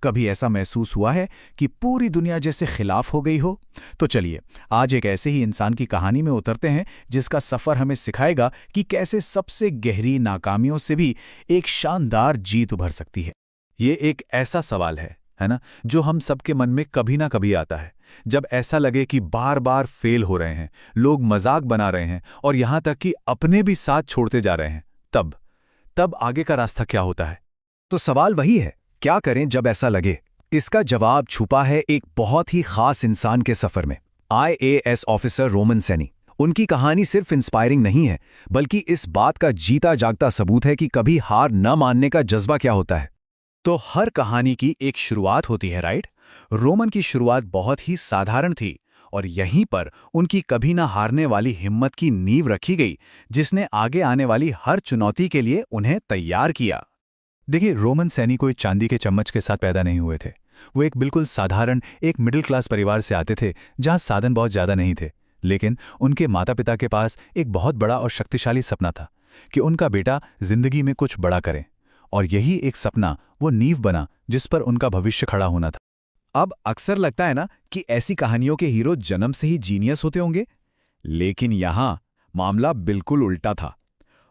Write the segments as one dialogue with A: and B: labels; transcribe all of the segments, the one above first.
A: कभी ऐसा महसूस हुआ है कि पूरी दुनिया जैसे खिलाफ हो गई हो? तो चलिए, आज एक ऐसे ही इंसान की कहानी में उतरते हैं जिसका सफ़र हमें सिखाएगा कि कैसे सबसे गहरी नाकामियों से भी एक शानदार जीत उभर सकती है।
B: ये एक ऐसा सवाल है ना, जो हम सबके मन में कभी ना कभी आता है। जब ऐसा लगे कि बार बार फेल हो रहे हैं, लोग मजाक बना रहे हैं और यहां तक कि अपने भी साथ छोड़ते जा रहे हैं, तब आगे का रास्ता क्या होता है?
A: तो सवाल वही है, क्या करें जब ऐसा लगे? इसका जवाब छुपा है एक बहुत ही खास इंसान के सफर में, आईएएस ऑफिसर रोमन सैनी। उनकी कहानी सिर्फ इंस्पायरिंग नहीं है, बल्कि इस बात का जीता जागता सबूत है कि कभी हार न मानने का जज्बा क्या होता है। तो हर कहानी की एक शुरुआत होती है, राइट? रोमन की शुरुआत बहुत ही साधारण थी और यहीं पर उनकी कभी ना हारने वाली हिम्मत की नींव रखी गई, जिसने आगे आने वाली हर चुनौती के लिए उन्हें तैयार किया।
B: देखिए, रोमन सैनी कोई चांदी के चम्मच के साथ पैदा नहीं हुए थे। वो एक बिल्कुल साधारण, एक मिडिल क्लास परिवार से आते थे, जहां साधन बहुत ज्यादा नहीं थे। लेकिन उनके माता पिता के पास एक बहुत बड़ा और शक्तिशाली सपना था कि उनका बेटा जिंदगी में कुछ बड़ा करे। और यही एक सपना, वो नींव बना जिस पर उनका भविष्य खड़ा होना था।
A: अब अक्सर लगता है ना कि ऐसी कहानियों के हीरो जन्म से ही जीनियस होते होंगे, लेकिन यहां मामला बिल्कुल उल्टा था।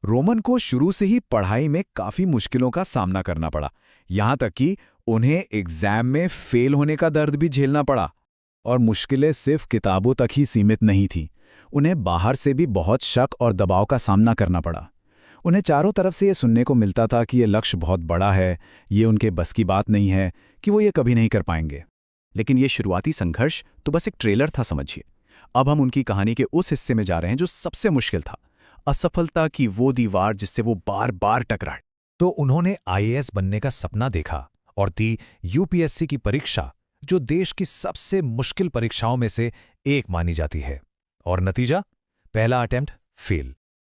A: रोमन को शुरू से ही पढ़ाई में काफी मुश्किलों का सामना करना पड़ा, यहां तक कि उन्हें एग्जाम में फेल होने का दर्द भी झेलना पड़ा। और मुश्किलें सिर्फ किताबों तक ही सीमित नहीं थीं, उन्हें बाहर से भी बहुत शक और दबाव का सामना करना पड़ा। उन्हें चारों तरफ से ये सुनने को मिलता था कि ये लक्ष्य बहुत बड़ा है, ये उनके बस की बात नहीं है, कि वो ये कभी नहीं कर पाएंगे। लेकिन ये शुरुआती संघर्ष तो बस एक ट्रेलर था, समझिए। अब हम उनकी कहानी के उस हिस्से में जा रहे हैं जो सबसे मुश्किल था, असफलता की वो दीवार जिससे वो बार बार टकराए। तो उन्होंने आईएएस बनने का सपना देखा और दी यूपीएससी की परीक्षा, जो देश की सबसे मुश्किल परीक्षाओं में से एक मानी जाती है। और नतीजा, पहला अटेम्प्ट फेल।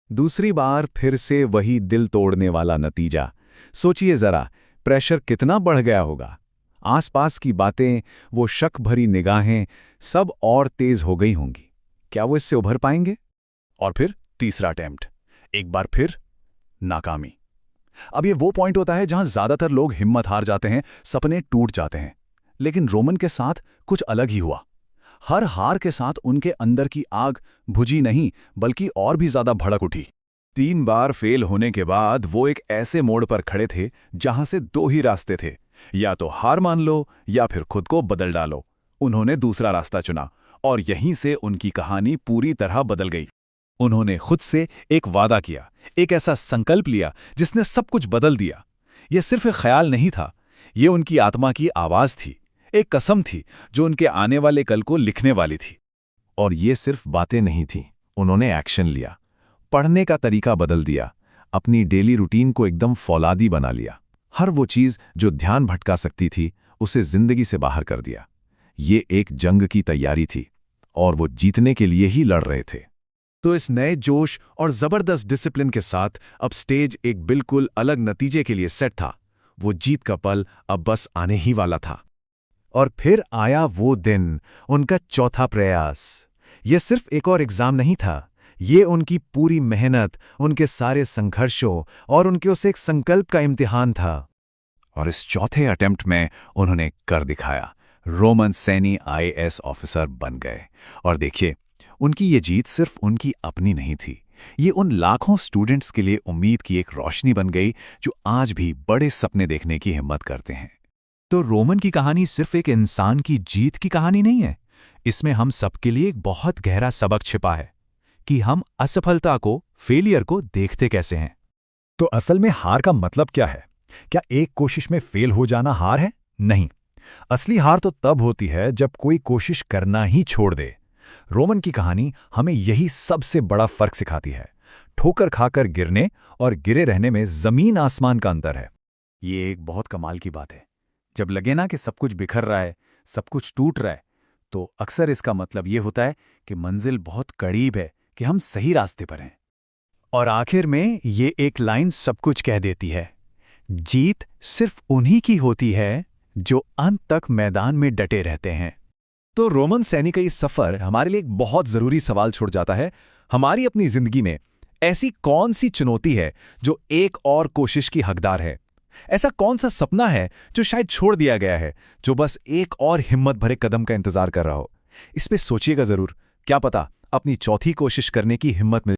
B: दूसरी बार फिर से वही दिल तोड़ने वाला नतीजा। सोचिए जरा, प्रेशर कितना बढ़ गया होगा। आसपास की बातें, वो शक भरी निगाहें, सब और तेज हो गई होंगी। क्या वो इससे उभर पाएंगे?
A: और फिर तीसरा अटेम्प्ट, एक बार फिर नाकामी। अब ये वो पॉइंट होता है जहां ज्यादातर लोग हिम्मत हार जाते हैं, सपने टूट जाते हैं। लेकिन रोमन के साथ कुछ अलग ही हुआ। हर हार के साथ उनके अंदर की आग बुझी नहीं, बल्कि और भी ज्यादा भड़क उठी। 3 बार फेल होने के बाद वो एक ऐसे मोड़ पर खड़े थे जहां से 2 ही रास्ते थे, या तो हार मान लो या फिर खुद को बदल डालो। उन्होंने दूसरा रास्ता चुना और यहीं से उनकी कहानी पूरी तरह बदल गई। उन्होंने खुद से एक वादा किया, एक ऐसा संकल्प लिया जिसने सब कुछ बदल दिया। यह सिर्फ एक ख्याल नहीं था, ये उनकी आत्मा की आवाज थी, एक कसम थी जो उनके आने वाले कल को लिखने वाली थी।
B: और ये सिर्फ बातें नहीं थीं, उन्होंने एक्शन लिया। पढ़ने का तरीका बदल दिया, अपनी डेली रूटीन को एकदम फौलादी बना लिया। हर वो चीज़ जो ध्यान भटका सकती थी, उसे जिंदगी से बाहर कर दिया। ये एक जंग की तैयारी थी और वो जीतने के लिए ही लड़ रहे थे।
A: तो इस नए जोश और जबरदस्त डिसिप्लिन के साथ अब स्टेज एक बिल्कुल अलग नतीजे के लिए सेट था। वो जीत का पल अब बस आने ही वाला था। और फिर आया वो दिन, उनका चौथा प्रयास। ये सिर्फ एक और एग्जाम नहीं था, ये उनकी पूरी मेहनत, उनके सारे संघर्षों और उनके उस एक संकल्प का इम्तिहान था। और इस चौथे अटेम्प्ट में उन्होंने कर दिखाया। रोमन सैनी आईएएस ऑफिसर बन गए। और देखिए, उनकी ये जीत सिर्फ उनकी अपनी नहीं थी, ये उन लाखों स्टूडेंट्स के लिए उम्मीद की एक रोशनी बन गई जो आज भी बड़े सपने देखने की हिम्मत करते हैं। तो रोमन की कहानी सिर्फ एक इंसान की जीत की कहानी नहीं है, इसमें हम सबके लिए एक बहुत गहरा सबक छिपा है कि हम असफलता को, फेलियर को देखते कैसे हैं। तो असल में हार का मतलब क्या है? क्या एक कोशिश में फेल हो जाना हार है? नहीं, असली हार तो तब होती है जब कोई कोशिश करना ही छोड़ दे। रोमन की कहानी हमें यही सबसे बड़ा फर्क सिखाती है। ठोकर खाकर गिरने और गिरे रहने में जमीन आसमान का अंतर है। ये एक बहुत कमाल की बात है। जब लगे ना कि सब कुछ बिखर रहा है, सब कुछ टूट रहा है, तो अक्सर इसका मतलब ये होता है कि मंजिल बहुत करीब है, कि हम सही रास्ते पर हैं। और आखिर में ये एक लाइन सब कुछ कह देती है, जीत सिर्फ उन्हीं की होती है जो अंत तक मैदान में डटे रहते हैं। तो रोमन सैनी का ये सफर हमारे लिए एक बहुत जरूरी सवाल छोड़ जाता है। हमारी अपनी जिंदगी में ऐसी कौन सी चुनौती है जो एक और कोशिश की हकदार है? ऐसा कौन सा सपना है जो शायद छोड़ दिया गया है, जो बस एक और हिम्मत भरे कदम का इंतजार कर रहा हो? इस पे सोचिएगा जरूर। क्या पता अपनी चौथी कोशिश करने की हिम्मत मिल